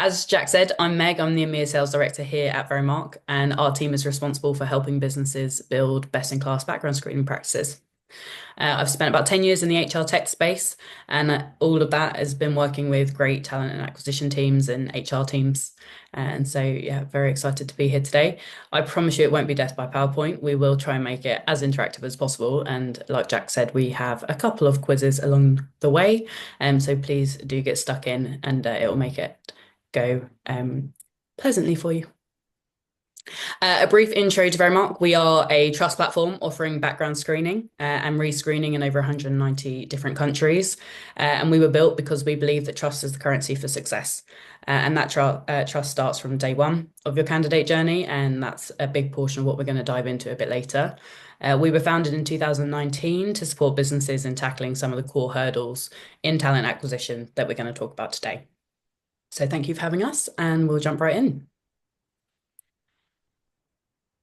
As Jack said, I'm Meg. I'm the EMEA Sales Director here at Veremark, and our team is responsible for helping businesses build best-in-class background screening practices. I've spent about 10 years in the HR tech space, and all of that has been working with great talent and acquisition teams and HR teams. And so, yeah, very excited to be here today. I promise you it won't be death by PowerPoint. We will try and make it as interactive as possible. And like Jack said, we have a couple of quizzes along the way. So please do get stuck in and it will make it go pleasantly for you. A brief intro to Veremark. We are a trust platform offering background screening and rescreening in over 190 different countries. And we were built because we believe that trust is the currency for success. And that trust starts from day one of your candidate journey. And that's a big portion of what we're going to dive into a bit later. We were founded in 2019 to support businesses in tackling some of the core hurdles in talent acquisition that we're going to talk about today. So thank you for having us, and we'll jump right in.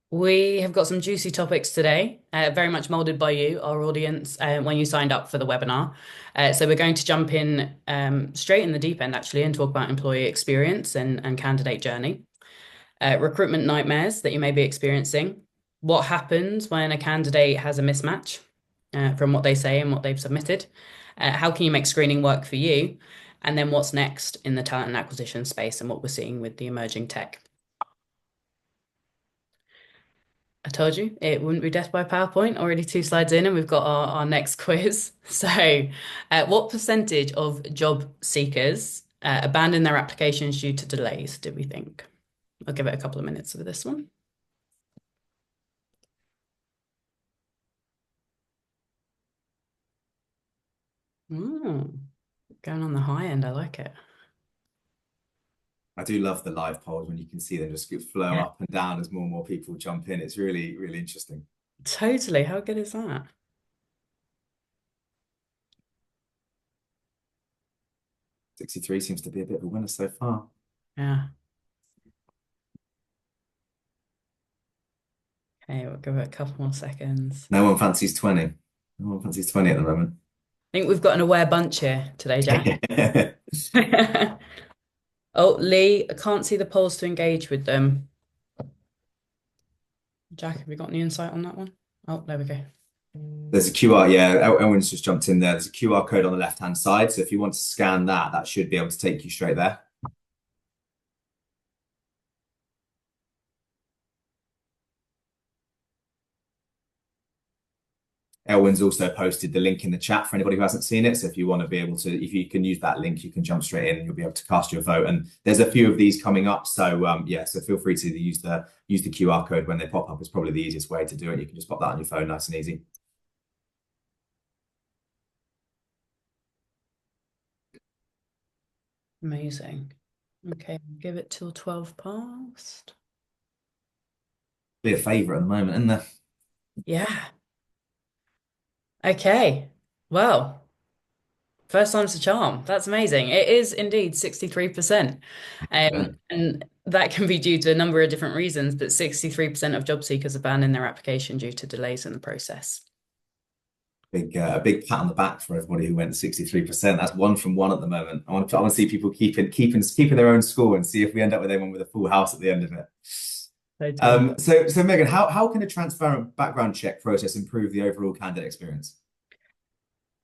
We have got some juicy topics today, very much molded by you, our audience, when you signed up for the webinar. So we're going to jump in straight in the deep end, actually, and talk about employee experience and candidate journey, recruitment nightmares that you may be experiencing, what happens when a candidate has a mismatch from what they say and what they've submitted, how can you make screening work for you, and then what's next in the talent and acquisition space and what we're seeing with the emerging tech. I told you it wouldn't be death by PowerPoint. Already 2 slides in, and we've got our next quiz. So, what percentage of job seekers abandon their applications due to delays, do we think? I'll give it a couple of minutes for this one. Going on the high end, I like it. I do love the live polls when you can see them just flow up and down as more and more people jump in. It's really, really interesting. Totally. How good is that? 63 seems to be a bit of a winner so far. Yeah. Okay, we'll give it a couple more seconds. No one fancies 20. No one fancies 20 at the moment. I think we've got an aware bunch here today, Jack. Oh, Lee, I can't see the polls to engage with them. Jack, have you got any insight on that one? Oh, there we go. There's a QR, yeah, Owen's just jumped in there. There's a QR code on the left-hand side. So if you want to scan that, that should be able to take you straight there. Elwyn's also posted the link in the chat for anybody who hasn't seen it. So if you want to be able to, if you can use that link, you can jump straight in and you'll be able to cast your vote. And there's a few of these coming up. So yeah, so feel free to use the QR code when they pop up. It's probably the easiest way to do it. You can just pop that on your phone, nice and easy. Amazing. Okay, give it till 12 past. Be a favourite at the moment, isn't there? Yeah. Okay. Well, first time's a charm. That's amazing. It is indeed 63%. And that can be due to a number of different reasons, but 63% of job seekers abandon their application due to delays in the process. A big pat on the back for everybody who went 63%. That's 1 from 1 at the moment. I want to see people keeping their own score and see if we end up with anyone with a full house at the end of it. So Megan, how can a transparent background check process improve the overall candidate experience?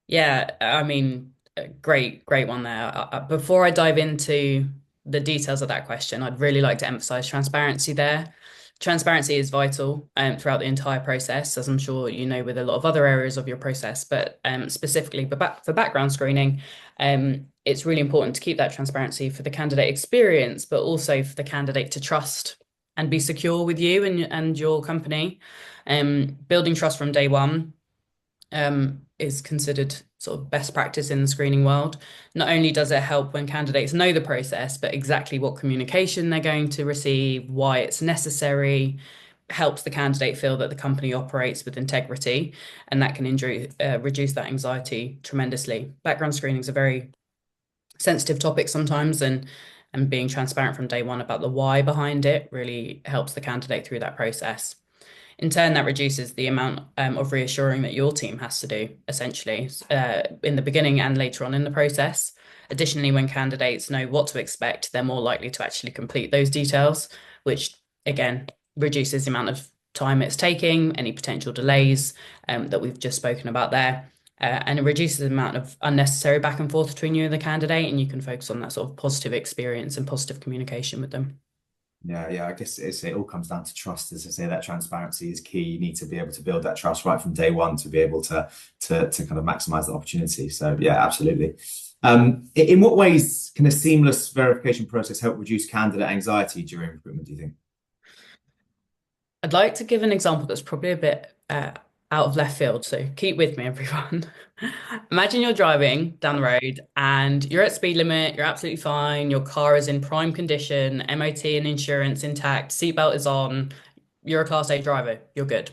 Yeah, I mean, great one there. Before I dive into the details of that question, I'd really like to emphasize transparency there. Transparency is vital throughout the entire process, as I'm sure you know with a lot of other areas of your process, but specifically for background screening, it's really important to keep that transparency for the candidate experience, but also for the candidate to trust and be secure with you and your company. Building trust from day one is considered sort of best practice in the screening world. Not only does it help when candidates know the process, but exactly what communication they're going to receive, why it's necessary, helps the candidate feel that the company operates with integrity, and that can reduce that anxiety tremendously. Background screening is a very sensitive topic sometimes, and being transparent from day one about the why behind it really helps the candidate through that process. In turn, that reduces the amount of reassuring that your team has to do, essentially, in the beginning and later on in the process. Additionally, when candidates know what to expect, they're more likely to actually complete those details, which again reduces the amount of time it's taking, any potential delays that we've just spoken about there. And it reduces the amount of unnecessary back and forth between you and the candidate, and you can focus on that sort of positive experience and positive communication with them. Yeah. I guess it all comes down to trust. As I say, that transparency is key. You need to be able to build that trust right from day one to be able to kind of maximize the opportunity. So yeah, absolutely. In what ways can a seamless verification process help reduce candidate anxiety during recruitment, do you think? I'd like to give an example that's probably a bit out of left field, so keep with me, everyone. Imagine you're driving down the road and you're at speed limit, you're absolutely fine, your car is in prime condition, MOT and insurance intact, seatbelt is on, you're a Class A driver, you're good.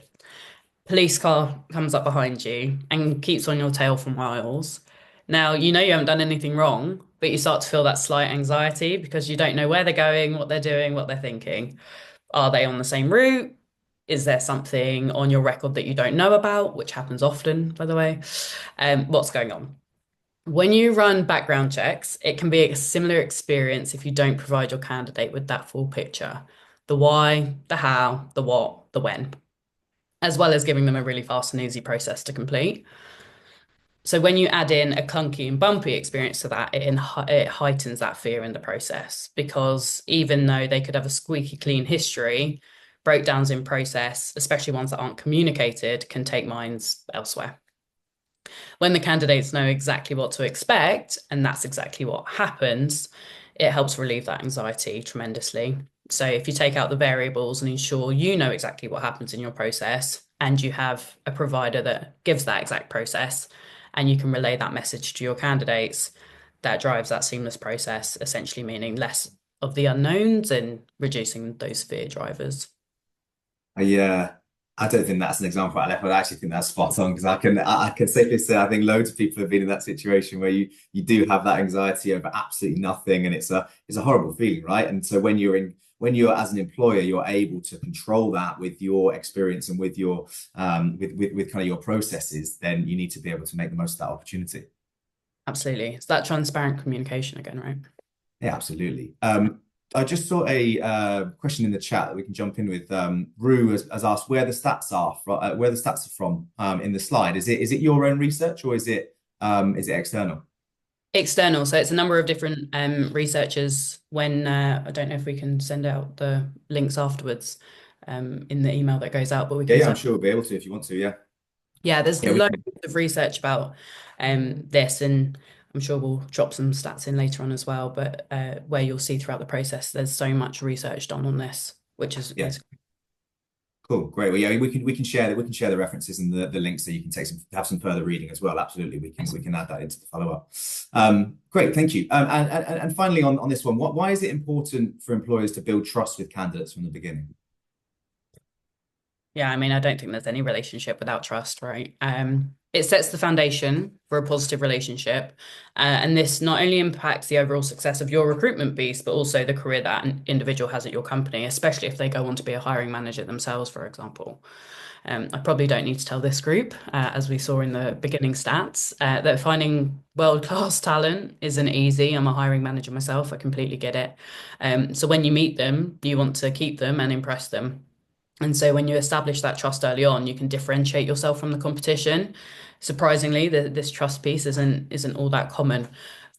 Police car comes up behind you and keeps on your tail for miles. Now, you know you haven't done anything wrong, but you start to feel that slight anxiety because you don't know where they're going, what they're doing, what they're thinking. Are they on the same route? Is there something on your record that you don't know about, which happens often, by the way? What's going on? When you run background checks, it can be a similar experience if you don't provide your candidate with that full picture, the why, the how, the what, the when, as well as giving them a really fast and easy process to complete. So when you add in a clunky and bumpy experience to that, it heightens that fear in the process because even though they could have a squeaky clean history, breakdowns in process, especially ones that aren't communicated, can take minds elsewhere. When the candidates know exactly what to expect, and that's exactly what happens, it helps relieve that anxiety tremendously. So if you take out the variables and ensure you know exactly what happens in your process, and you have a provider that gives that exact process, and you can relay that message to your candidates, that drives that seamless process, essentially meaning less of the unknowns and reducing those fear drivers. Yeah, I don't think that's an example I left, but I actually think that's spot on because I can safely say I think loads of people have been in that situation where you do have that anxiety over absolutely nothing, and it's a horrible feeling, right? And so when you're as an employer, you're able to control that with your experience and with your with kind of your processes, then you need to be able to make the most of that opportunity. Absolutely. It's that transparent communication again, right? Yeah, absolutely. I just saw a question in the chat that we can jump in with. Rue has asked where the stats are where the stats are from in the slide. Is it your own research or is it external? External. So it's a number of different researchers. When I don't know if we can send out the links afterwards in the email that goes out, but we can I'm send. sure we'll be able to if you want to. Yeah, Yeah, there's yeah, we loads can. of research about this, and I'm sure we'll drop some stats in later on as well. But where you'll see throughout the process, there's so much research done on this, which Yeah, is cool, great. Well, yeah, we can share the references and the links so you can have some further reading as well. Absolutely, we can add that into the follow up. Great, thank you. And finally on this one, why is it important for employers to build trust with candidates from the beginning? Yeah, I mean, I don't think there's any relationship without trust, right? It sets the foundation for a positive relationship. And this not only impacts the overall success of your recruitment piece, but also the career that an individual has at your company, especially if they go on to be a hiring manager themselves, for example. I probably don't need to tell this group, as we saw in the beginning stats, that finding world-class talent isn't easy. I'm a hiring manager myself. I completely get it. So when you meet them, you want to keep them and impress them. And so when you establish that trust early on, you can differentiate yourself from the competition. Surprisingly, this trust piece isn't all that common.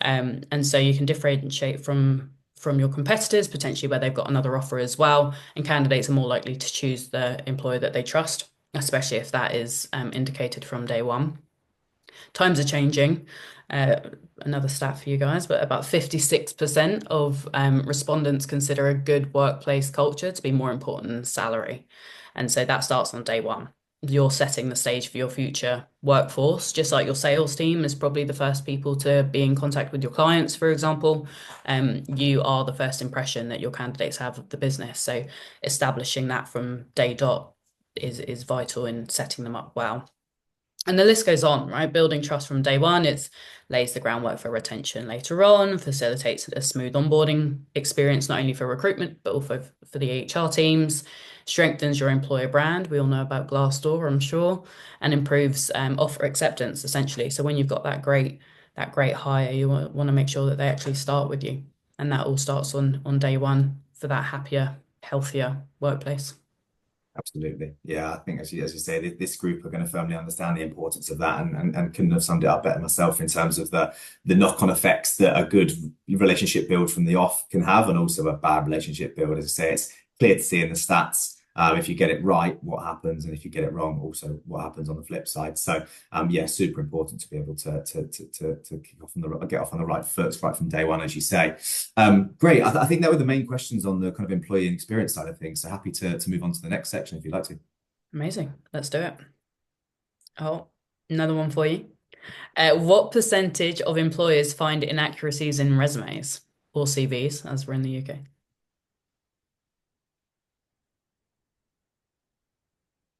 And so you can differentiate from your competitors, potentially where they've got another offer as well. And candidates are more likely to choose the employer that they trust, especially if that is indicated from day one. Times are changing. Uh, Another stat for you guys, but about 56% of respondents consider a good workplace culture to be more important than salary. And so that starts on day one. You're setting the stage for your future workforce, just like your sales team is probably the first people to be in contact with your clients, for example. You are the first impression that your candidates have of the business. So establishing that from day dot is vital in setting them up well. And the list goes on, right? Building trust from day one, it lays the groundwork for retention later on, facilitates a smooth onboarding experience, not only for recruitment, but also for the HR teams, strengthens your employer brand. We all know about Glassdoor, I'm sure, and improves offer acceptance essentially. So when you've got that great hire, you want to make sure that they actually start with you, and that all starts on day one for that happier, healthier workplace. Absolutely. Yeah, I think as you say, this group are going to firmly understand the importance of that and couldn't have summed it up better myself in terms of the knock-on effects that a good relationship build from the off can have and also a bad relationship build. As I say, it's clear to see in the stats. If you get it right, what happens, and if you get it wrong, also what happens on the flip side. So, yeah, super important to be able to kick off on get off on the right foot right from day one, as you say. Great. I think that were the main questions on the kind of employee and experience side of things. So happy to move on to the next section if you'd like to. Amazing. Let's do it. Oh, another one for you. What percentage of employers find inaccuracies in resumes or CVs, as we're in the UK?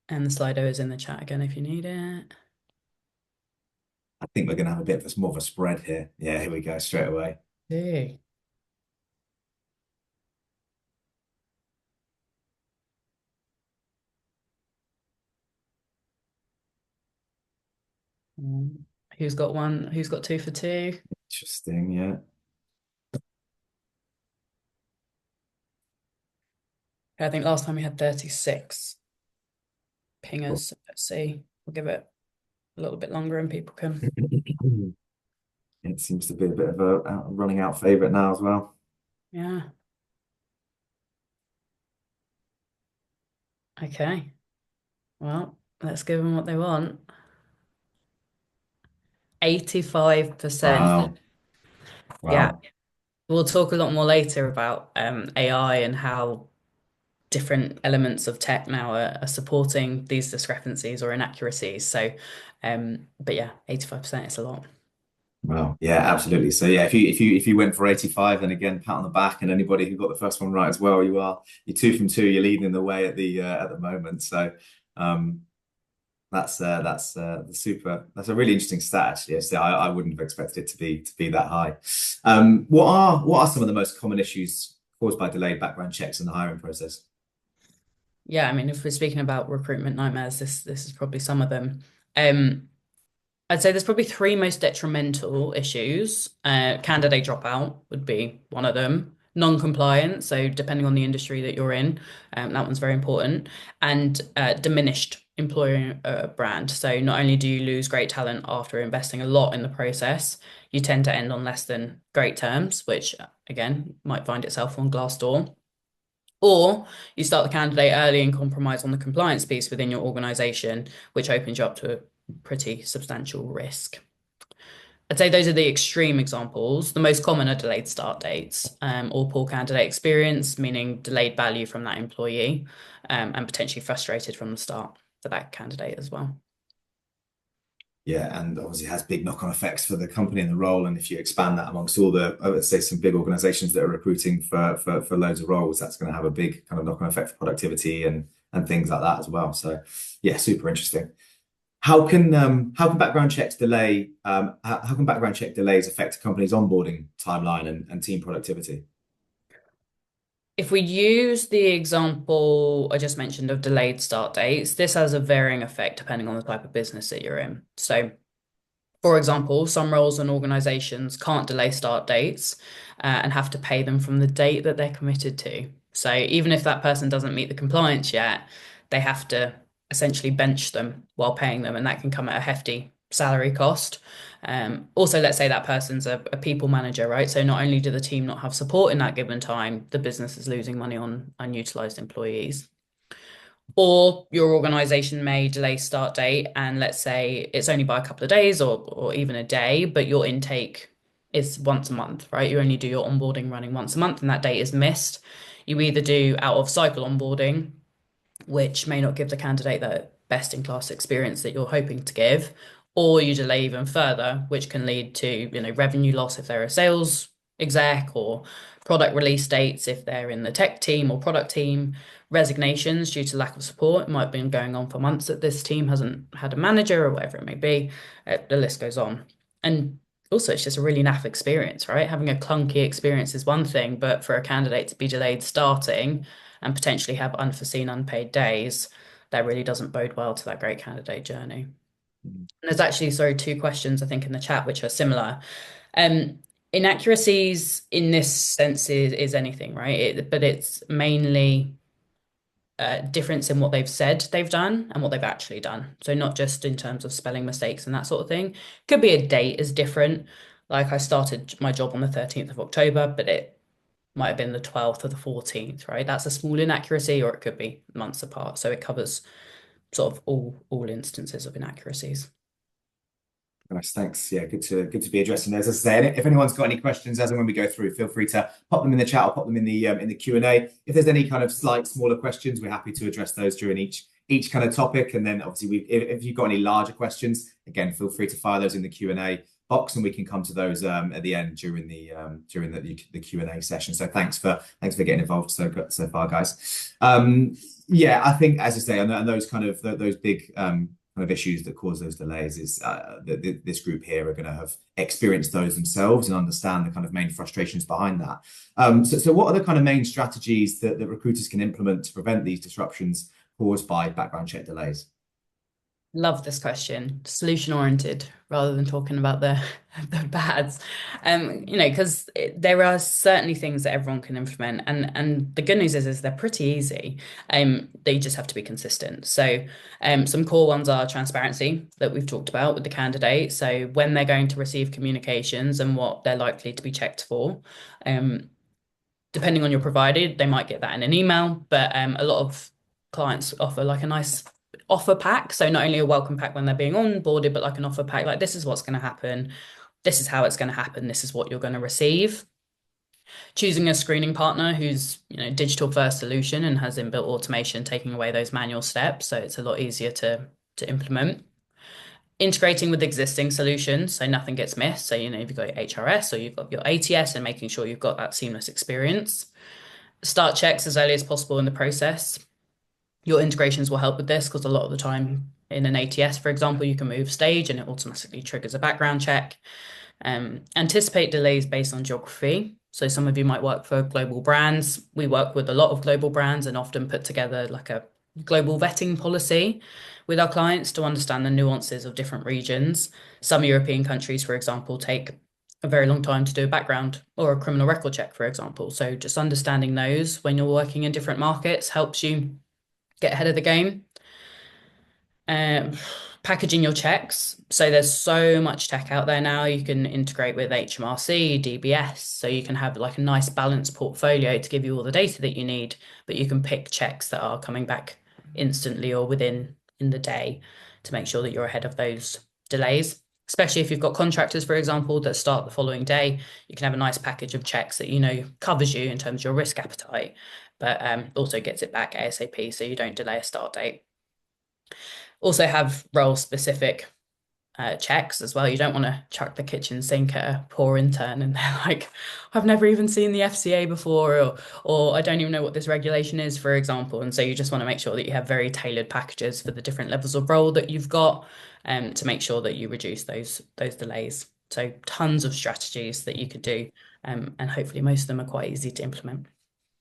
And the Slido is in the chat again if you need it. I think we're going to have a bit of more of a spread here. Yeah, here we go straight away. Hey. Who's got one? Who's got two for two? Interesting. Yeah. I think last time we had 36 pingers. Let's see. We'll give it a little bit longer and people can. It seems to be a bit of a running out favorite now as well. Yeah. Okay. Well, let's give them what they want. 85%. Wow. Yeah. Wow. We'll talk a lot more later about AI and how different elements of tech now are supporting these discrepancies or inaccuracies. So, but yeah, 85% is a lot. Wow. Yeah, absolutely. So yeah, if you went for 85, then again, pat on the back, and anybody who got the first one right as well, you're two from two, you're leading the way at the moment. So that's a really interesting stat actually. So I wouldn't have expected it to be that high. What are some of the most common issues caused by delayed background checks in the hiring process? Yeah, I mean, if we're speaking about recruitment nightmares, this is probably some of them. Um, I'd say there's probably three most detrimental issues. Candidate dropout would be one of them. Non-compliance, so depending on the industry that you're in, that one's very important. And diminished employer brand. So not only do you lose great talent after investing a lot in the process, you tend to end on less than great terms, which again might find itself on Glassdoor. Or you start the candidate early and compromise on the compliance piece within your organization, which opens you up to a pretty substantial risk. I'd say those are the extreme examples. The most common are delayed start dates, or poor candidate experience, meaning delayed value from that employee, and potentially frustrated from the start for that candidate as well. Yeah, and obviously has big knock-on effects for the company and the role. And if you expand that amongst all I would say some big organizations that are recruiting for loads of roles, that's going to have a big kind of knock-on effect for productivity and things like that as well. So yeah, super interesting. How can background checks delay how can background check delays affect a company's onboarding timeline and team productivity? If we use the example I just mentioned of delayed start dates, this has a varying effect depending on the type of business that you're in. So for example, some roles and organizations can't delay start dates and have to pay them from the date that they're committed to. So even if that person doesn't meet the compliance yet, they have to essentially bench them while paying them, and that can come at a hefty salary cost. Also, let's say that person's a people manager, right? So not only do the team not have support in that given time, the business is losing money on unutilized employees. Or your organization may delay start date, and let's say it's only by a couple of days or even a day, but your intake is once a month, right? You only do your onboarding running once a month, and that date is missed. You either do out of cycle onboarding, which may not give the candidate the best in class experience that you're hoping to give, or you delay even further, which can lead to, revenue loss if they're a sales exec, or product release dates if they're in the tech team or product team, resignations due to lack of support. It might have been going on for months that this team hasn't had a manager or whatever it may be. The list goes on. And also, it's just a really naff experience, right? Having a clunky experience is one thing, but for a candidate to be delayed starting, and potentially have unforeseen unpaid days, that really doesn't bode well to that great candidate journey. Mhm. And there's actually, sorry, two questions I think in the chat which are similar. Um, Inaccuracies in this sense is anything, right? But it's mainly difference in what they've said they've done and what they've actually done. So not just in terms of spelling mistakes and that sort of thing. Could be a date is different. Like I started my job on the 13th of October, but it might have been the 12th or the 14th, right? That's a small inaccuracy, or it could be months apart. So it covers sort of all instances of inaccuracies. Nice, thanks. Yeah, good to be addressing those. As I say, if anyone's got any questions as and when we go through, feel free to pop them in the chat or pop them in the Q&A. If there's any kind of slight smaller questions, we're happy to address those during each kind of topic. And then obviously, if you've got any larger questions, again, feel free to fire those in the Q&A box, and we can come to those at the end during the Q&A session. So thanks for getting involved so far, guys. Yeah, I think, as I say, and those kind of those big kind of issues that cause those delays is this group here are going to have experienced those themselves and understand the kind of main frustrations behind that. So what are the kind of main strategies that recruiters can implement to prevent these disruptions caused by background check delays? Love this question. Solution oriented rather than talking about the bads. Because there are certainly things that everyone can implement, and the good news is they're pretty easy. They just have to be consistent. So some core ones are transparency that we've talked about with the candidate. So when they're going to receive communications and what they're likely to be checked for. Depending on your provider, they might get that in an email, but a lot of clients offer like a nice offer pack. So not only a welcome pack when they're being onboarded, but like an offer pack, like this is what's going to happen. This is how it's going to happen. This is what you're going to receive. Choosing a screening partner who's, digital first solution and has inbuilt automation, taking away those manual steps. So it's a lot easier to implement. Integrating with existing solutions so nothing gets missed. So, if you've got your HRS or you've got your ATS, and making sure you've got that seamless experience. Start checks as early as possible in the process. Your integrations will help with this because a lot of the time in an ATS, for example, you can move stage and it automatically triggers a background check. Anticipate delays based on geography. So some of you might work for global brands. We work with a lot of global brands and often put together like a global vetting policy with our clients to understand the nuances of different regions. Some European countries, for example, take a very long time to do a background or a criminal record check, for example. So just understanding those when you're working in different markets helps you get ahead of the game. Um, Packaging your checks. So there's so much tech out there now. You can integrate with HMRC, DBS, so you can have like a nice balanced portfolio to give you all the data that you need, but you can pick checks that are coming back instantly or within in the day to make sure that you're ahead of those delays. Especially if you've got contractors, for example, that start the following day, you can have a nice package of checks that covers you in terms of your risk appetite, but also gets it back ASAP so you don't delay a start date. Also have role specific checks as well. You don't want to chuck the kitchen sink at a poor intern and they're like, I've never even seen the FCA before, or I don't even know what this regulation is, for example. And so you just want to make sure that you have very tailored packages for the different levels of role that you've got, to make sure that you reduce those delays. So tons of strategies that you could do, and hopefully most of them are quite easy to implement.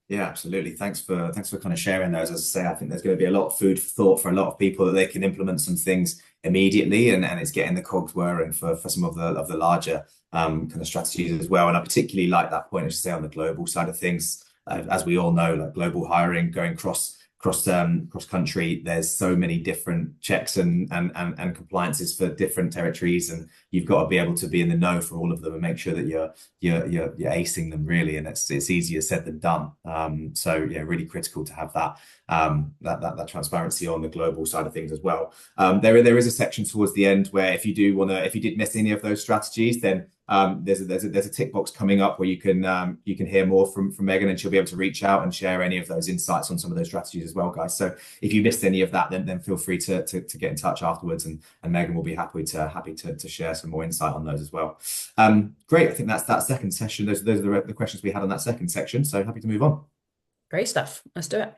Yeah, absolutely. Thanks for kind of sharing those. As I say, I think there's going to be a lot of food for thought for a lot of people that they can implement some things immediately, and it's getting the cogs whirring for some of the larger kind of strategies as well. And I particularly like that point, as you say, on the global side of things. As we all know, like global hiring going cross country, there's so many different checks and compliances for different territories, and you've got to be able to be in the know for all of them and make sure that you're acing them really, and it's easier said than done. So yeah, really critical to have that transparency on the global side of things as well. There is a section towards the end where if you did miss any of those strategies, then there's a tick box coming up where you can hear more from Megan, and she'll be able to reach out and share any of those insights on some of those strategies as well, guys. So if you missed any of that, then feel free to get in touch afterwards, and Megan will be happy to share some more insight on those as well. Great. I think that's that second session. Those are the questions we had on that second section. So happy to move on. Great stuff. Let's do it.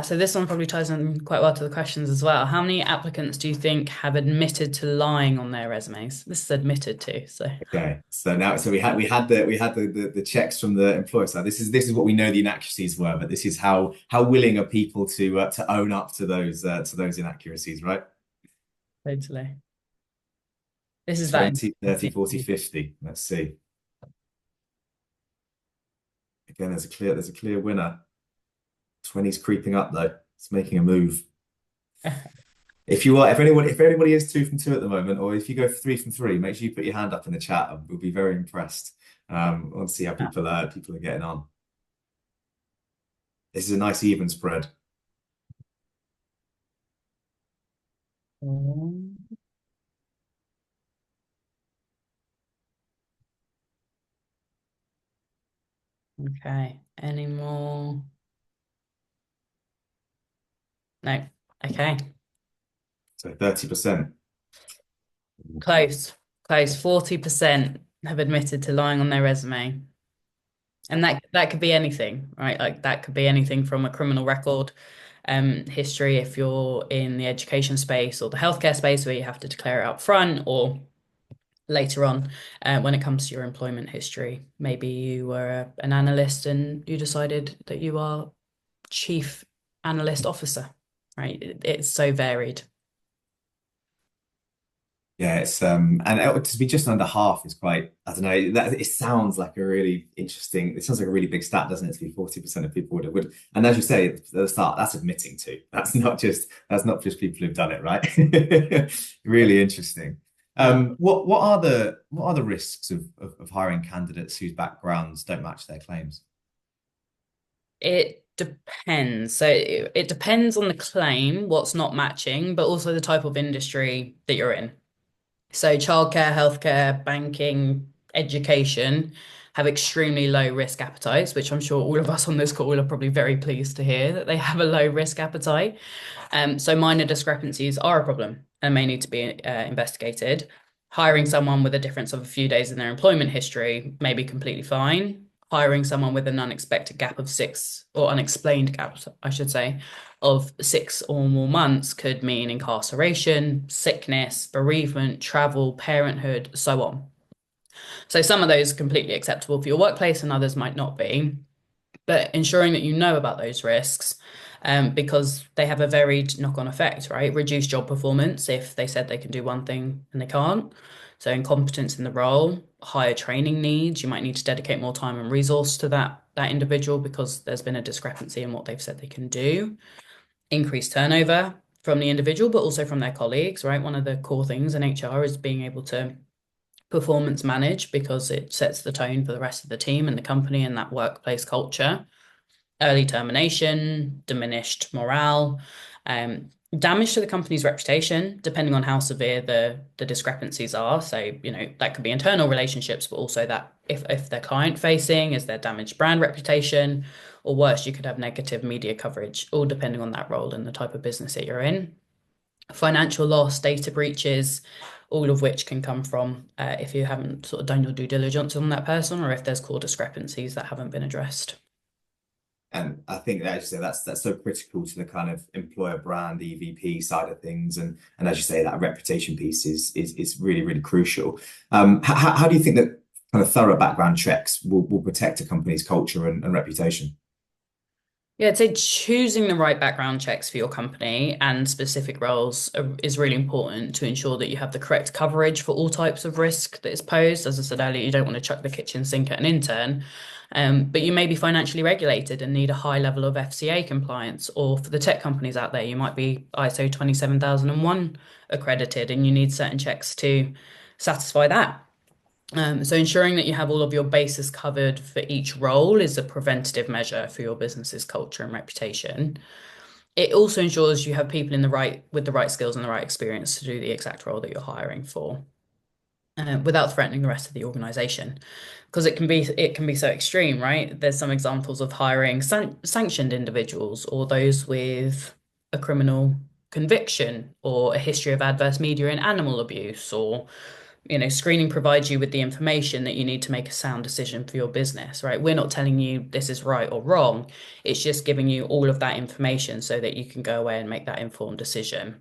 So this one probably ties in quite well to the questions as well. How many applicants do you think have admitted to lying on their resumes? This is admitted to, so Okay, so now we had the checks from the employer side. This is what we know the inaccuracies were, but this is how willing are people to own up to those inaccuracies, right? totally. This is that 20, 30, 40, 50. Let's see. Again, there's a clear winner. 20's creeping up though. It's making a move. If anybody is 2 from 2 at the moment, or if you go 3 from 3, make sure you put your hand up in the chat. We'll be very impressed. We'll see how people are getting on. This is a nice even spread. Okay. Any more? No. Okay. So 30%. Close. Close. 40% have admitted to lying on their resume. And that could be anything, right? Like that could be anything from a criminal record, history if you're in the education space or the healthcare space where you have to declare it up front, or later on, when it comes to your employment history. Maybe you were an analyst and you decided that you are chief analyst officer, right? It's so varied. Yeah, to be just under half is quite, I don't know, that it sounds like a really interesting, it sounds like a really big stat, doesn't it? To be 40% of people would, and as you say at the start, that's admitting to. That's not just people who've done it, right? Really interesting. Yeah. What are the risks of hiring candidates whose backgrounds don't match their claims? It depends. So it depends on the claim, what's not matching, but also the type of industry that you're in. So childcare, healthcare, banking, education have extremely low risk appetites, which I'm sure all of us on this call are probably very pleased to hear that they have a low risk appetite. So minor discrepancies are a problem and may need to be investigated. Hiring someone with a difference of a few days in their employment history may be completely fine. Hiring someone with an unexpected gap of 6, or unexplained gap, I should say, of 6 or more months could mean incarceration, sickness, bereavement, travel, parenthood, so on. So some of those are completely acceptable for your workplace and others might not be. But ensuring that you know about those risks, because they have a varied knock-on effect, right? Reduced job performance if they said they can do one thing and they can't. So incompetence in the role, higher training needs. You might need to dedicate more time and resource to that individual because there's been a discrepancy in what they've said they can do. Increased turnover from the individual, but also from their colleagues, right? One of the core things in HR is being able to performance manage because it sets the tone for the rest of the team and the company and that workplace culture. Early termination, diminished morale, damage to the company's reputation, depending on how severe the discrepancies are. So, that could be internal relationships, but also that if they're client facing, is there damaged brand reputation, or worse, you could have negative media coverage, all depending on that role and the type of business that you're in. Financial loss, data breaches, all of which can come from if you haven't sort of done your due diligence on that person, or if there's core discrepancies that haven't been addressed. And I think that, as you say, that's so critical to the kind of employer brand EVP side of things, and as you say, that reputation piece is really really crucial. How do you think that kind of thorough background checks will protect a company's culture and reputation? Yeah, I'd say choosing the right background checks for your company and specific roles is really important to ensure that you have the correct coverage for all types of risk that is posed. As I said earlier, you don't want to chuck the kitchen sink at an intern, but you may be financially regulated and need a high level of FCA compliance. Or for the tech companies out there, you might be ISO 27001 accredited and you need certain checks to satisfy that. So ensuring that you have all of your bases covered for each role is a preventative measure for your business's culture and reputation. It also ensures you have people with the right skills and the right experience to do the exact role that you're hiring for, without threatening the rest of the organization. Because it can be so extreme, right? There's some examples of hiring sanctioned individuals or those with a criminal conviction or a history of adverse media and animal abuse, or Screening provides you with the information that you need to make a sound decision for your business, right? We're not telling you this is right or wrong. It's just giving you all of that information so that you can go away and make that informed decision.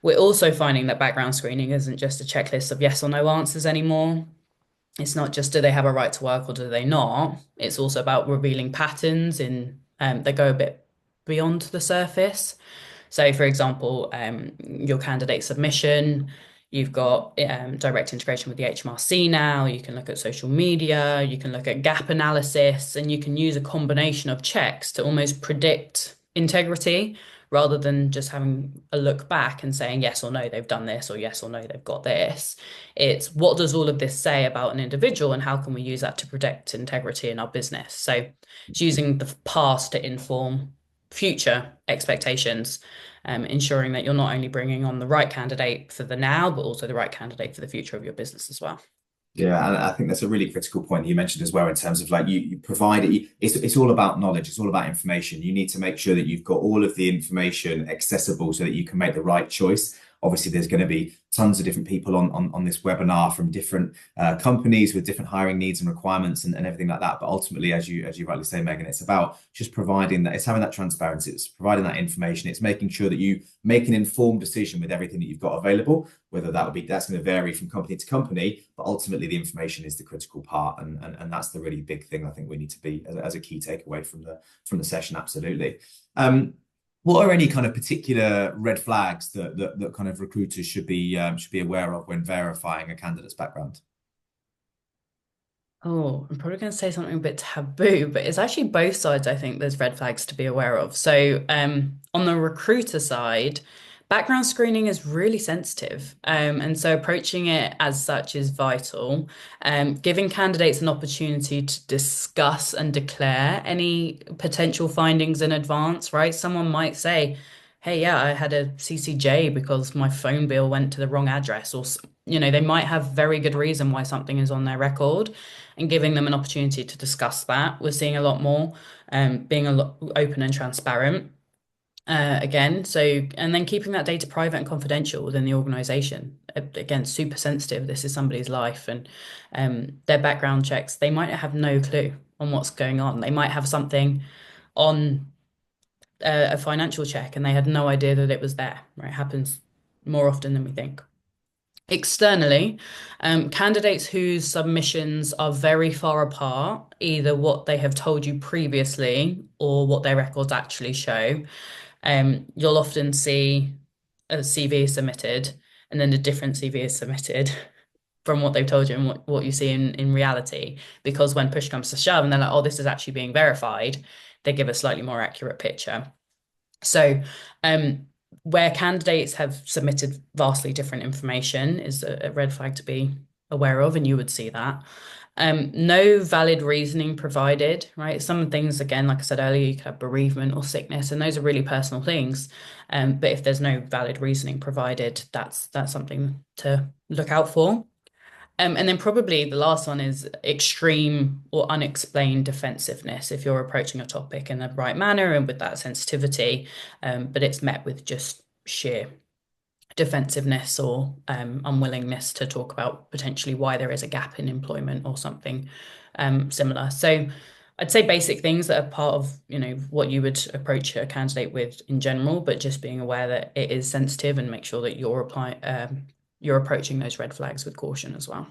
We're also finding that background screening isn't just a checklist of yes or no answers anymore. It's not just do they have a right to work or do they not? It's also about revealing patterns in that go a bit beyond the surface. So, for example, your candidate submission, you've got direct integration with the HMRC now. You can look at social media, you can look at gap analysis, and you can use a combination of checks to almost predict integrity rather than just having a look back and saying yes or no, they've done this, or yes or no, they've got this. It's what does all of this say about an individual and how can we use that to protect integrity in our business? So it's using the past to inform future expectations, ensuring that you're not only bringing on the right candidate for the now, but also the right candidate for the future of your business as well. Yeah, and I think that's a really critical point you mentioned as well in terms of like you provide it. It's all about knowledge. It's all about information. You need to make sure that you've got all of the information accessible so that you can make the right choice. Obviously, there's going to be tons of different people on this webinar from different companies with different hiring needs and requirements and everything like that. But ultimately, as you rightly say, Megan, it's about just providing that. It's having that transparency. It's providing that information. It's making sure that you make an informed decision with everything that you've got available. Whether that's going to vary from company to company, but ultimately the information is the critical part, and that's the really big thing I think we need to be as a key takeaway from the session. Absolutely. What are any kind of particular red flags that kind of recruiters should be aware of when verifying a candidate's background? Oh, I'm probably going to say something a bit taboo, but it's actually both sides. I think there's red flags to be aware of. So, on the recruiter side, background screening is really sensitive. And so approaching it as such is vital. Giving candidates an opportunity to discuss and declare any potential findings in advance, right? Someone might say, hey, yeah, I had a CCJ because my phone bill went to the wrong address, or, they might have very good reason why something is on their record, and giving them an opportunity to discuss that. We're seeing a lot more, being a lot open and transparent. Again, and then keeping that data private and confidential within the organization. Again, super sensitive. This is somebody's life, and their background checks, they might have no clue on what's going on. They might have something on a financial check and they had no idea that it was there, right? It happens more often than we think. Externally, candidates whose submissions are very far apart, either what they have told you previously or what their records actually show, you'll often see a CV is submitted and then a different CV is submitted from what they've told you and what you see in reality. Because when push comes to shove and they're like, oh, this is actually being verified, they give a slightly more accurate picture. So, where candidates have submitted vastly different information is a red flag to be aware of, and you would see that. No valid reasoning provided, right? Some things, again, like I said earlier, you could have bereavement or sickness, and those are really personal things. But if there's no valid reasoning provided, that's something to look out for. And then probably the last one is extreme or unexplained defensiveness if you're approaching a topic in the right manner and with that sensitivity, but it's met with just sheer defensiveness or unwillingness to talk about potentially why there is a gap in employment or something similar. So I'd say basic things that are part of, what you would approach a candidate with in general, but just being aware that it is sensitive and make sure that you're approaching those red flags with caution as well.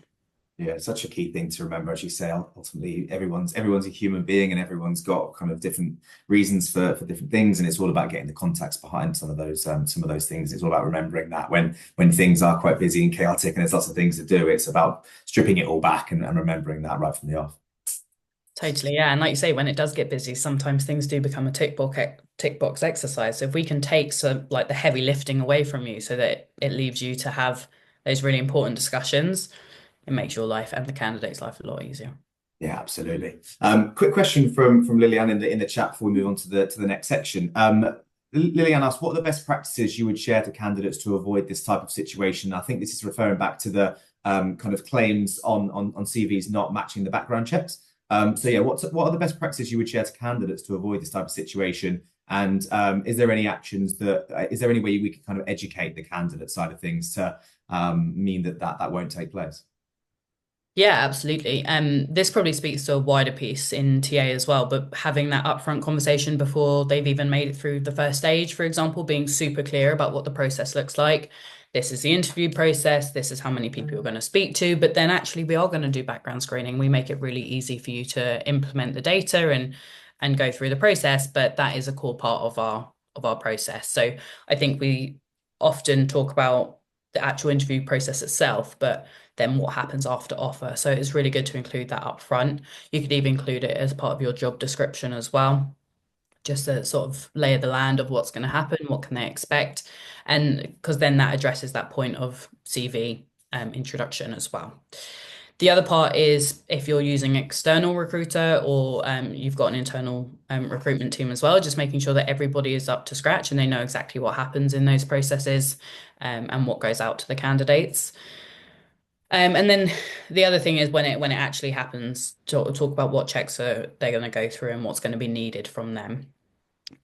Yeah, such a key thing to remember. As you say, ultimately everyone's a human being and everyone's got kind of different reasons for different things. And it's all about getting the context behind some of those things. It's all about remembering that when things are quite busy and chaotic and there's lots of things to do, it's about stripping it all back and remembering that right from the off. Totally, yeah. And like you say, when it does get busy, sometimes things do become a tick box exercise. So if we can take like the heavy lifting away from you so that it leaves you to have those really important discussions, it makes your life and the candidate's life a lot easier. Yeah, absolutely. Quick question from Lillian in the chat before we move on to the next section. Lillian asked, what are the best practices you would share to candidates to avoid this type of situation? I think this is referring back to the kind of claims on CVs not matching the background checks. So yeah, what are the best practices you would share to candidates to avoid this type of situation? And is there any actions that is there any way we can kind of educate the candidate side of things to mean that won't take place? Yeah, absolutely. This probably speaks to a wider piece in TA as well, but having that upfront conversation before they've even made it through the first stage, for example, being super clear about what the process looks like. This is the interview process. This is how many people you're going to speak to. But then actually we are going to do background screening. We make it really easy for you to implement the data and go through the process, but that is a core part of our process. So I think we often talk about the actual interview process itself, but then what happens after offer. So it's really good to include that up front. You could even include it as part of your job description as well, just to sort of lay of the land of what's going to happen, what can they expect, and because then that addresses that point of CV introduction as well. The other part is if you're using external recruiter or you've got an internal recruitment team as well, just making sure that everybody is up to scratch and they know exactly what happens in those processes and what goes out to the candidates. And then the other thing is when it actually happens, talk about what checks are they're going to go through and what's going to be needed from them.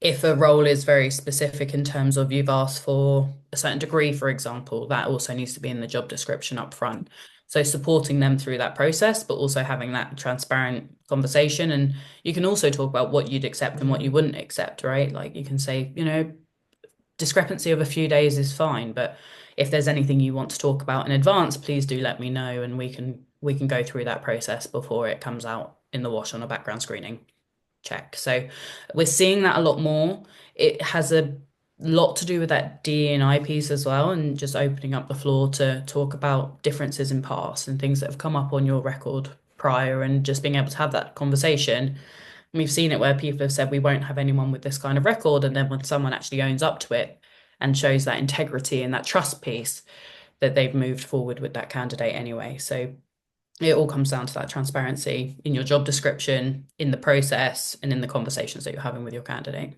If a role is very specific in terms of you've asked for a certain degree, for example, that also needs to be in the job description up front. So supporting them through that process, but also having that transparent conversation. And you can also talk about what you'd accept and what you wouldn't accept, right? Like you can say, discrepancy of a few days is fine, but if there's anything you want to talk about in advance, please do let me know and we can go through that process before it comes out in the wash on a background screening check. So we're seeing that a lot more. It has a lot to do with that DE&I piece as well, and just opening up the floor to talk about differences in past and things that have come up on your record prior and just being able to have that conversation. And we've seen it where people have said we won't have anyone with this kind of record, and then when someone actually owns up to it and shows that integrity and that trust piece, that they've moved forward with that candidate anyway. So it all comes down to that transparency in your job description, in the process, and in the conversations that you're having with your candidate.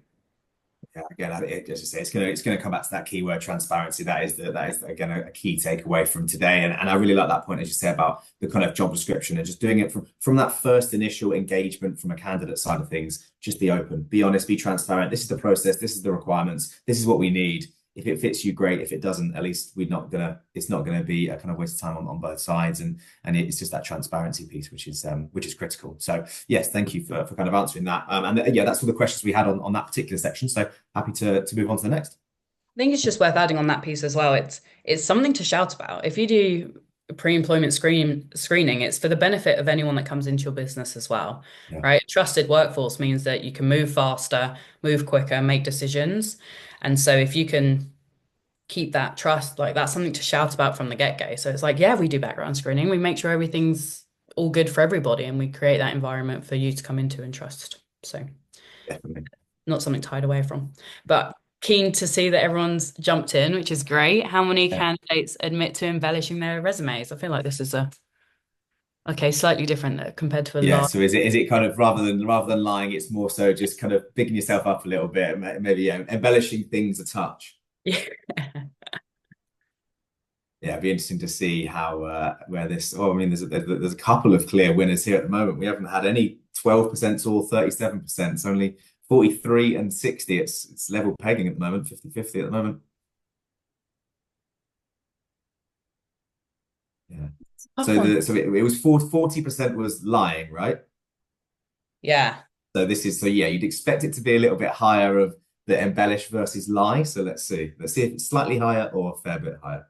Yeah, again, as I say, it's gonna come back to that keyword transparency. That is again a key takeaway from today. And I really like that point as you say about the kind of job description and just doing it from that first initial engagement from a candidate side of things. Just be open, be honest, be transparent. This is the process. This is the requirements. This is what we need. If it fits you, great. If it doesn't, at least it's not gonna be a kind of waste of time on both sides. And it's just that transparency piece, which is critical. So yes, thank you for kind of answering that. And yeah, that's all the questions we had on that particular section. So happy to move on to the next. I think it's just worth adding on that piece as well. It's something to shout about. If you do pre-employment screening, it's for the benefit of anyone that comes into your business as well, Yeah, right? Trusted workforce means that you can move faster, move quicker, make decisions. And so if you can keep that trust, like that's something to shout about from the get-go. So it's like, yeah, we do background screening. We make sure everything's all good for everybody and we create that environment for you to come into and trust. So definitely. not something to hide away from. But keen to see that everyone's jumped in, which is great. How many Yeah. candidates admit to embellishing their resumes? I feel like this is okay, slightly different compared to a Yeah. lot. So is it kind of rather than lying, it's more so just kind of bigging yourself up a little bit, maybe yeah, embellishing things a touch. Yeah, it'd be interesting to see how where this. Oh, I mean, there's a couple of clear winners here at the moment. We haven't had any 12% or 37%. It's only 43 and 60. It's level pegging at the moment, 50-50 at the moment. Yeah. Tough So one. it was 40% was lying, right? Yeah. So yeah, you'd expect it to be a little bit higher of the embellish versus lie. So let's see. Let's see if it's slightly higher or a fair bit higher.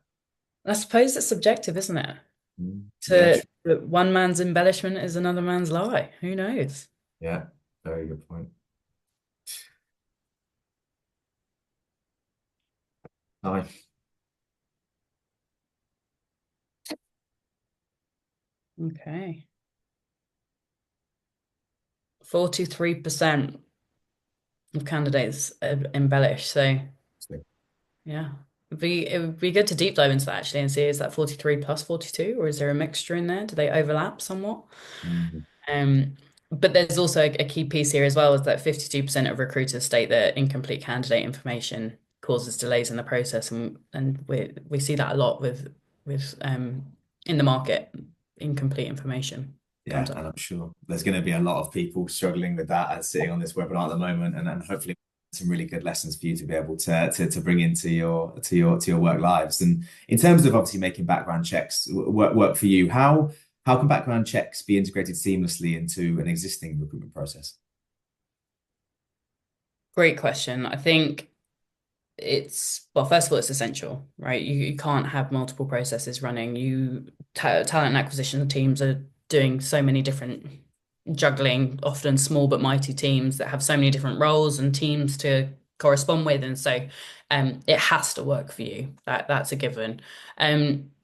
I suppose it's subjective, isn't it? Yeah, To that one man's embellishment is another man's lie. Who knows? yeah, very good point. Lie. Okay. 43% of candidates embellish. So yeah. It would be good to deep dive into that actually and see is that 43 plus 42 or is there a mixture in there? Do they overlap somewhat? Mhm. Um, but there's also a key piece here as well is that 52% of recruiters state that incomplete candidate information causes delays in the process, and we see that a lot with in the market, incomplete information Yeah, comes up. and I'm sure there's going to be a lot of people struggling with that and sitting on this webinar at the moment, and hopefully some really good lessons for you to be able to bring into your work lives. And in terms of obviously making background checks work for you, how can background checks be integrated seamlessly into an existing recruitment process? Great question. I think well, first of all, it's essential, right? You can't have multiple processes running. Talent and acquisition teams are doing so many different juggling, often small but mighty teams that have so many different roles and teams to correspond with. And so it has to work for you. That's a given.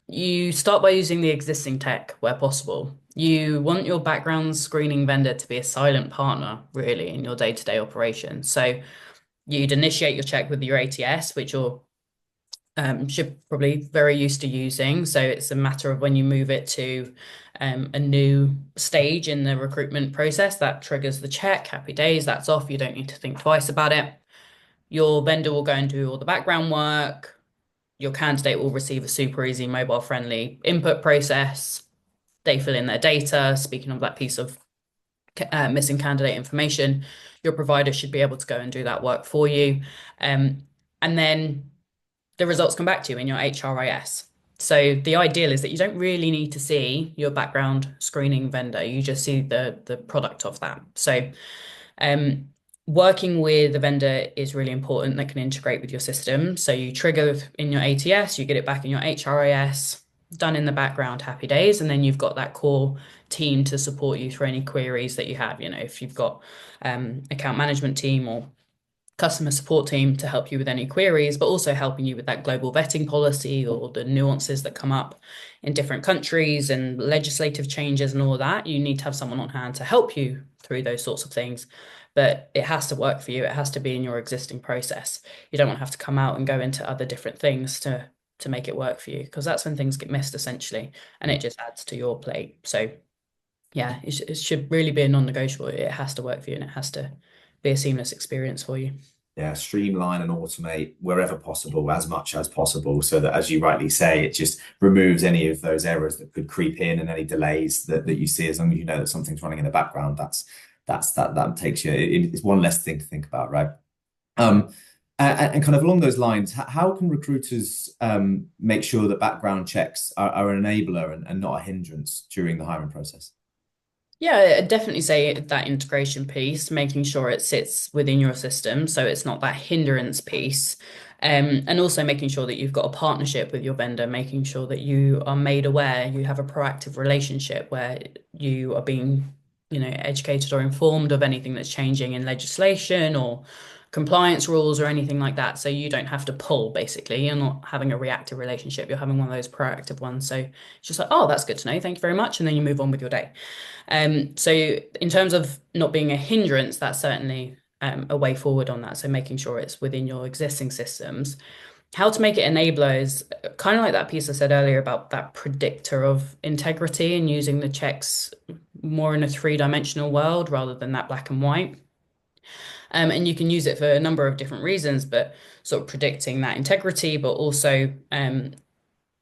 You start by using the existing tech where possible. You want your background screening vendor to be a silent partner, really, in your day-to-day operation. So you'd initiate your check with your ATS, which you're should probably very used to using. So it's a matter of when you move it to a new stage in the recruitment process that triggers the check. Happy days, that's off. You don't need to think twice about it. Your vendor will go and do all the background work. Your candidate will receive a super easy mobile friendly input process. They fill in their data. Speaking of that piece of missing candidate information, your provider should be able to go and do that work for you. And then the results come back to you in your HRIS. So the ideal is that you don't really need to see your background screening vendor. You just see the product of that. So um, working with a vendor is really important that can integrate with your system. So you trigger in your ATS, you get it back in your HRIS, done in the background, happy days. And then you've got that core team to support you through any queries that you have. If you've got account management team or customer support team to help you with any queries, but also helping you with that global vetting policy or the nuances that come up in different countries and legislative changes and all of that. You need to have someone on hand to help you through those sorts of things. But it has to work for you. It has to be in your existing process. You don't want to have to come out and go into other different things to make it work for you, because that's when things get missed essentially, and it just adds to your plate. So yeah, it should really be a non-negotiable. It has to work for you and it has to be a seamless experience for you. Yeah, streamline and automate wherever possible, as much as possible, so that, as you rightly say, it just removes any of those errors that could creep in and any delays that you see. As long as you know that something's running in the background, that takes you. It's one less thing to think about, right? Um, and kind of along those lines, how can recruiters make sure that background checks are an enabler and not a hindrance during the hiring process? Yeah, I'd definitely say that integration piece, making sure it sits within your system so it's not that hindrance piece. And also making sure that you've got a partnership with your vendor, making sure that you are made aware, you have a proactive relationship where you are being, educated or informed of anything that's changing in legislation or compliance rules or anything like that. So you don't have to pull, basically. You're not having a reactive relationship, you're having one of those proactive ones. So it's just like, oh, that's good to know. Thank you very much. And then you move on with your day. So in terms of not being a hindrance, that's certainly a way forward on that. So making sure it's within your existing systems. How to make it enabler is kind of like that piece I said earlier about that predictor of integrity and using the checks more in a three-dimensional world rather than that black and white. And you can use it for a number of different reasons, but sort of predicting that integrity, but also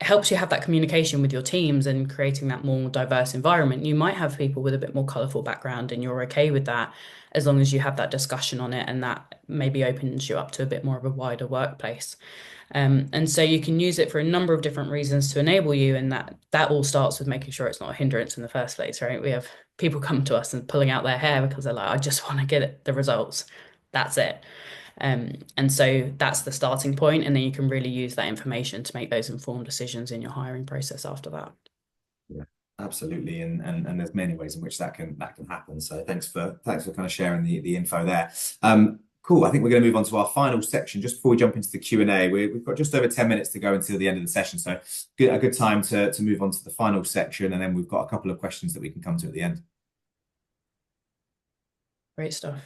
helps you have that communication with your teams and creating that more diverse environment. You might have people with a bit more colorful background and you're okay with that as long as you have that discussion on it, and that maybe opens you up to a bit more of a wider workplace. And so you can use it for a number of different reasons to enable you, and that all starts with making sure it's not a hindrance in the first place, right? We have people come to us and pulling out their hair because they're like, I just want to get the results. That's it. And so that's the starting point, and then you can really use that information to make those informed decisions in your hiring process after that. Yeah, absolutely. And there's many ways in which that can happen. So thanks for kind of sharing the info there. Cool. I think we're going to move on to our final section. Just before we jump into the Q&A, we've got just over 10 minutes to go until the end of the session. So a good time to move on to the final section. And then we've got a couple of questions that we can come to at the end. Great stuff.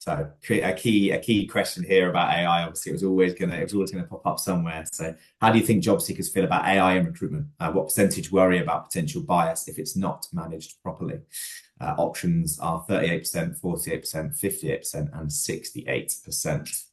So a key question here about AI. Obviously, it was always gonna pop up somewhere. So how do you think job seekers feel about AI in recruitment? What percentage worry about potential bias if it's not managed properly? Options are 38%, 48%, 58%, and 68%.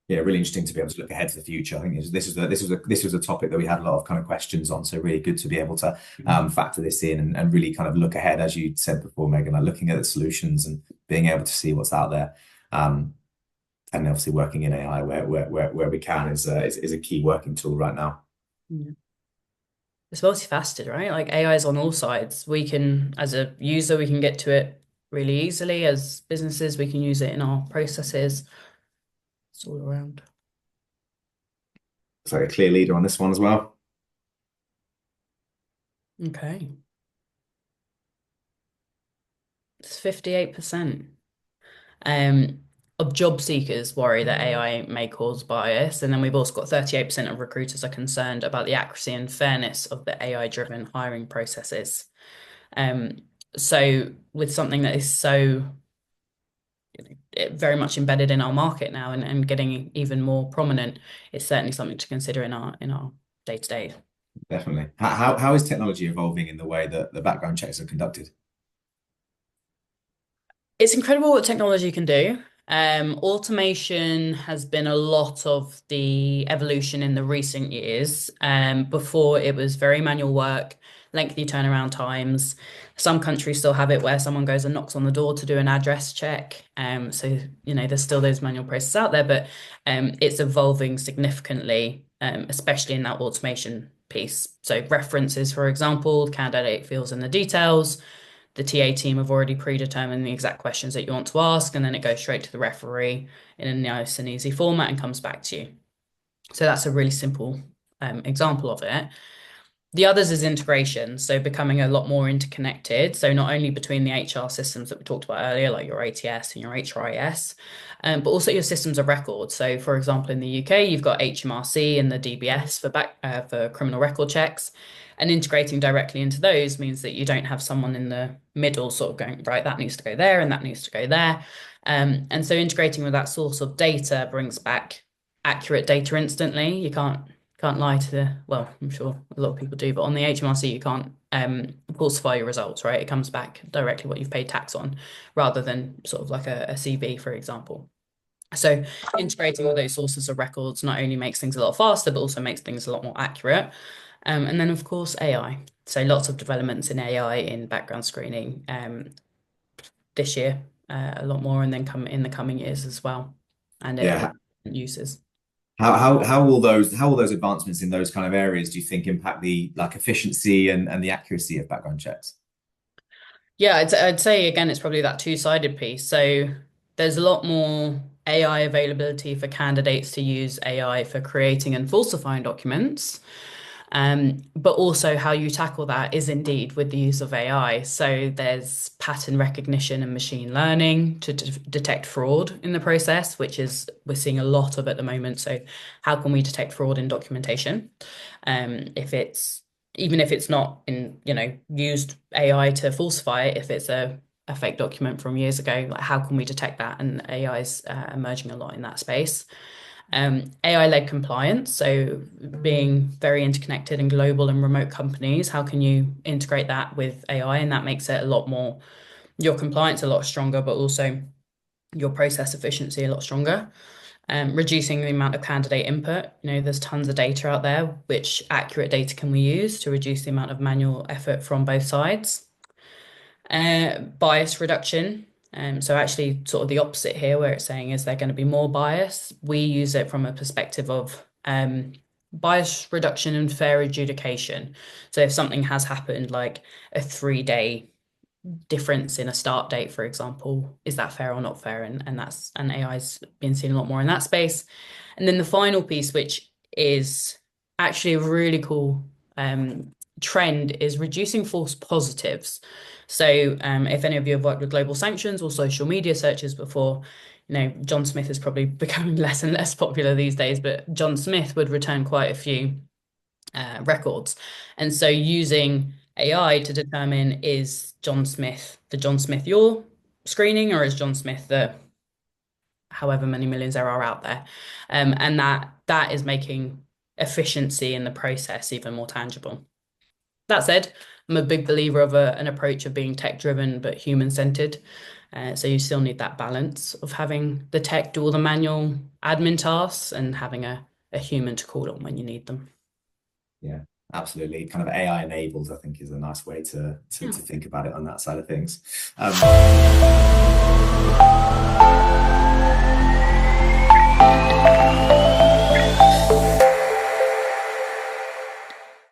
Yeah, really interesting to be able to look ahead to the future. I think this was a topic that we had a lot of kind of questions on. So really good to be able to factor this in and really kind of look ahead, as you said before, Megan, like looking at the solutions and being able to see what's out there. And obviously working in AI where we can is a key working tool right now. Yeah. It's multifaceted, right? Like AI is on all sides. We can, as a user, we can get to it really easily. As businesses, we can use it in our processes. It's all around. So a clear leader on this one as well. Okay. It's 58%. Um, of job seekers worry that AI may cause bias. And then we've also got 38% of recruiters are concerned about the accuracy and fairness of the AI-driven hiring processes. Um, so with something that is so very much embedded in our market now and getting even more prominent, it's certainly something to consider in our day-to-day. Definitely. How is technology evolving in the way that the background checks are conducted? It's incredible what technology can do. Automation has been a lot of the evolution in the recent years. Before it was very manual work, lengthy turnaround times. Some countries still have it where someone goes and knocks on the door to do an address check. So there's still those manual processes out there, but it's evolving significantly, especially in that automation piece. So references, for example, candidate fills in the details. The TA team have already predetermined the exact questions that you want to ask, and then it goes straight to the referee in a nice and easy format and comes back to you. So that's a really simple example of it. The others is integration, so becoming a lot more interconnected. So not only between the HR systems that we talked about earlier, like your ATS and your HRIS, but also your systems of record. So, for example, in the UK, you've got HMRC and the DBS for criminal record checks, and integrating directly into those means that you don't have someone in the middle sort of going, right, that needs to go there and that needs to go there. And so integrating with that source of data brings back accurate data instantly. You can't lie to well, I'm sure a lot of people do, but on the HMRC, you can't falsify your results, right? It comes back directly what you've paid tax on rather than sort of like a CV, for example. So integrating all those sources of records not only makes things a lot faster, but also makes things a lot more accurate. And then, of course, AI. So lots of developments in AI in background screening this year, a lot more, and then come in the coming years as well, and Yeah. uses. How will those advancements in those kind of areas do you think impact the like efficiency and the accuracy of background checks? Yeah, I'd say again, it's probably that two-sided piece. So there's a lot more AI availability for candidates to use AI for creating and falsifying documents. But also how you tackle that is indeed with the use of AI. So there's pattern recognition and machine learning to detect fraud in the process, which is we're seeing a lot of at the moment. So how can we detect fraud in documentation? If it's even if it's not in, used AI to falsify it, if it's a fake document from years ago, like how can we detect that? And AI is emerging a lot in that space. AI-led compliance, so being very interconnected and global and remote companies, how can you integrate that with AI? And that makes it a lot more, your compliance a lot stronger, but also your process efficiency a lot stronger. Reducing the amount of candidate input. There's tons of data out there. Which accurate data can we use to reduce the amount of manual effort from both sides? Bias reduction. So actually sort of the opposite here, where it's saying is there going to be more bias? We use it from a perspective of bias reduction and fair adjudication. So if something has happened, like a 3-day difference in a start date, for example, is that fair or not fair? And AI's been seen a lot more in that space. And then the final piece, which is actually a really cool trend, is reducing false positives. So if any of you have worked with global sanctions or social media searches before, John Smith is probably becoming less and less popular these days, but John Smith would return quite a few records. And so using AI to determine, is John Smith the John Smith you're screening, or is John Smith the however many millions there are out there? And that is making efficiency in the process even more tangible. That said, I'm a big believer of an approach of being tech driven but human centered. So you still need that balance of having the tech do all the manual admin tasks and having a human to call on when you need them. Yeah, absolutely. Kind of AI enabled, I think, is a nice way to think about it on that side of things.